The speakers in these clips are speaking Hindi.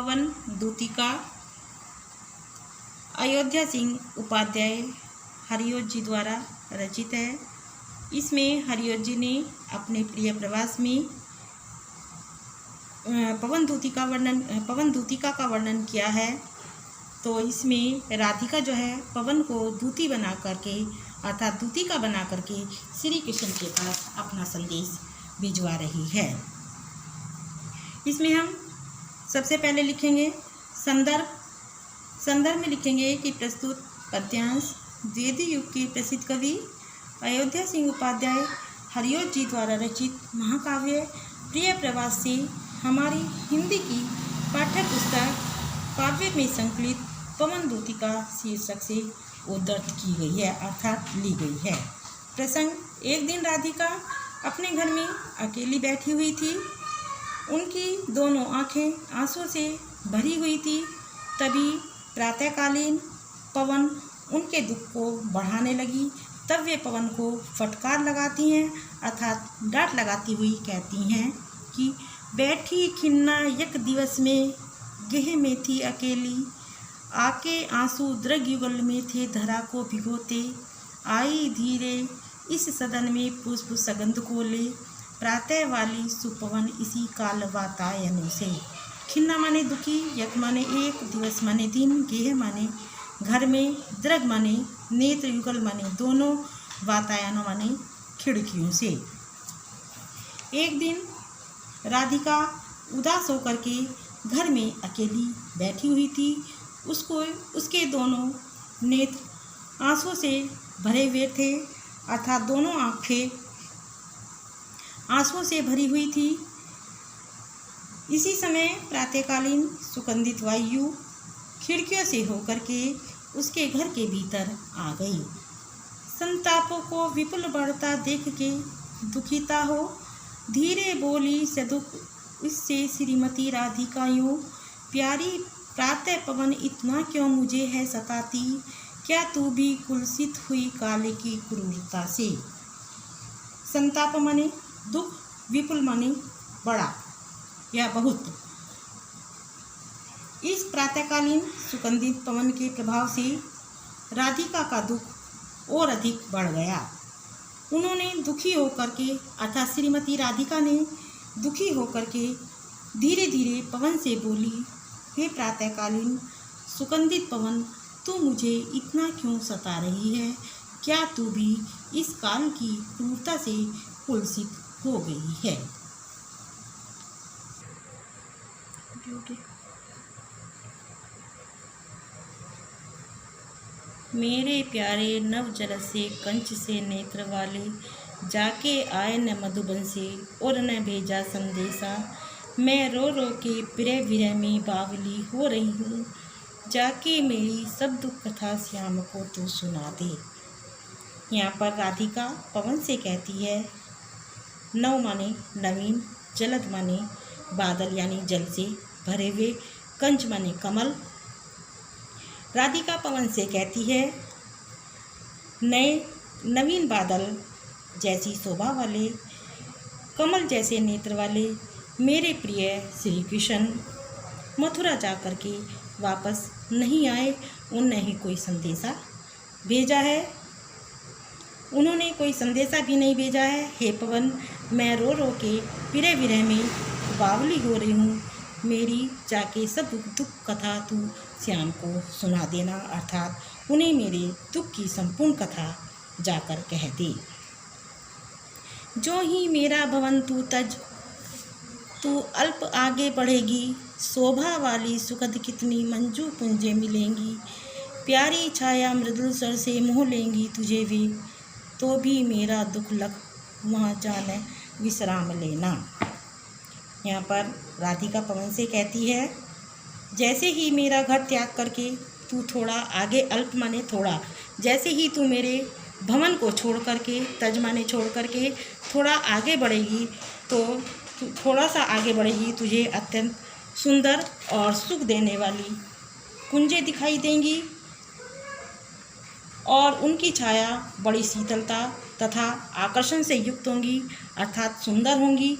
पवन दूतिका अयोध्या सिंह उपाध्याय हरिओत जी द्वारा रचित है। इसमें हरिओत जी ने अपने प्रिय प्रवास में पवन दूतिका का वर्णन किया है। तो इसमें राधिका जो है पवन को दूती बना करके अर्थात दूतिका बना करके श्री कृष्ण के पास अपना संदेश भिजवा रही है। इसमें हम सबसे पहले लिखेंगे संदर्भ में लिखेंगे कि प्रस्तुत पद्यांश द्विवेदी युग के प्रसिद्ध कवि अयोध्या सिंह उपाध्याय हरिओत जी द्वारा रचित महाकाव्य प्रिय प्रवास से हमारी हिंदी की पाठ्य पुस्तक काव्य में संकलित पवन दूतिका शीर्षक से उद्धृत की गई है अर्थात ली गई है। प्रसंग, एक दिन राधिका अपने घर में अकेली बैठी हुई थी। उनकी दोनों आंखें आंसू से भरी हुई थी। तभी प्रातःकालीन पवन उनके दुख को बढ़ाने लगी। तब वे पवन को फटकार लगाती हैं अर्थात डांट लगाती हुई कहती हैं कि बैठी खिन्ना एक दिवस में गेह में थी अकेली, आके आंसू दृग युगल में थे धरा को भिगोते, आई धीरे इस सदन में पुष्प सगंध को ले, प्रातः वाली सुपवन इसी काल वातायनों से। खिन्ना माने दुखी, यक माने एक, दिवस माने दिन, गेह माने घर में, दृग माने नेत्र, युगल माने दोनों, वातायनों माने खिड़कियों से। एक दिन राधिका उदास होकर के घर में अकेली बैठी हुई थी। उसके दोनों नेत्र आंसू से भरे हुए थे अर्थात दोनों आंखें आंसू से भरी हुई थी। इसी समय प्रातःकालीन सुगंधित वायु खिड़कियों से होकर के उसके घर के भीतर आ गई। संतापों को विपुल बढ़ता देख के दुखिता हो धीरे बोली सदुख इससे श्रीमती राधिका यूं, प्यारी प्रातः पवन इतना क्यों मुझे है सताती, क्या तू भी कुलसित हुई काले की क्रूरता से। संताप माने दुख, विपुल माने बड़ा या बहुत। इस प्रातःकालीन सुगंधित पवन के प्रभाव से राधिका का दुख और अधिक बढ़ गया। उन्होंने दुखी होकर के अर्थात श्रीमती राधिका ने दुखी होकर के धीरे धीरे पवन से बोली, हे प्रातःकालीन सुगंधित पवन, तू मुझे इतना क्यों सता रही है, क्या तू भी इस काल की क्रूरता से कुलसित हो गई है। मेरे प्यारे नव जल से कंच से नेत्र वाले, जाके आए न मधुबन से और न भेजा संदेशा, मैं रो रो के प्रिय विरह में बावली हो रही हूँ, जाके मेरी सब दुख कथा श्याम को तू सुना दे। यहाँ पर राधिका पवन से कहती है, नव माने नवीन, जलद माने बादल यानी जल से भरे हुए, कंच माने कमल। राधिका पवन से कहती है, नए नवीन बादल जैसी शोभा वाले, कमल जैसे नेत्र वाले मेरे प्रिय श्री कृष्ण मथुरा जा कर के वापस नहीं आए। उन्होंने ही कोई संदेशा भेजा है, उन्होंने कोई संदेशा भी नहीं भेजा है। हे पवन, मैं रो रो के प्रिय विरह में बावली हो रही हूँ, मेरी जाके सब दुख कथा तू श्याम को सुना देना अर्थात उन्हें मेरे दुख की संपूर्ण कथा जाकर कह दे। जो ही मेरा भवन तू तज, तू अल्प आगे बढ़ेगी, शोभा वाली सुखद कितनी मंजू पुंजे मिलेंगी, प्यारी छाया मृदुल सर से मोह लेंगी तुझे भी, तो भी मेरा दुख लग वहाँ जाने विश्राम लेना। यहाँ पर राधिका पवन से कहती है, जैसे ही मेरा घर त्याग करके तू थोड़ा आगे, अल्प माने थोड़ा, जैसे ही तू मेरे भवन को छोड़ करके, तज माने छोड़ करके थोड़ा आगे बढ़ेगी, तो थोड़ा सा आगे बढ़ेगी, तुझे अत्यंत सुंदर और सुख देने वाली कुंजें दिखाई देंगी और उनकी छाया बड़ी शीतलता तथा आकर्षण से युक्त होंगी अर्थात सुंदर होंगी।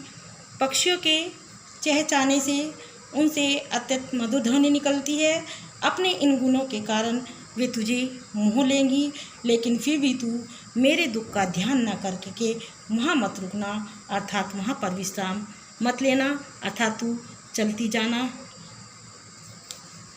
पक्षियों के चहचहाने से उनसे अत्यंत मधुर ध्वनि निकलती है। अपने इन गुणों के कारण वे तुझे मोह लेंगी, लेकिन फिर भी तू मेरे दुख का ध्यान न करके के वहाँ मत रुकना, अर्थात वहाँ पर विश्राम मत लेना, अर्थात तू चलती जाना।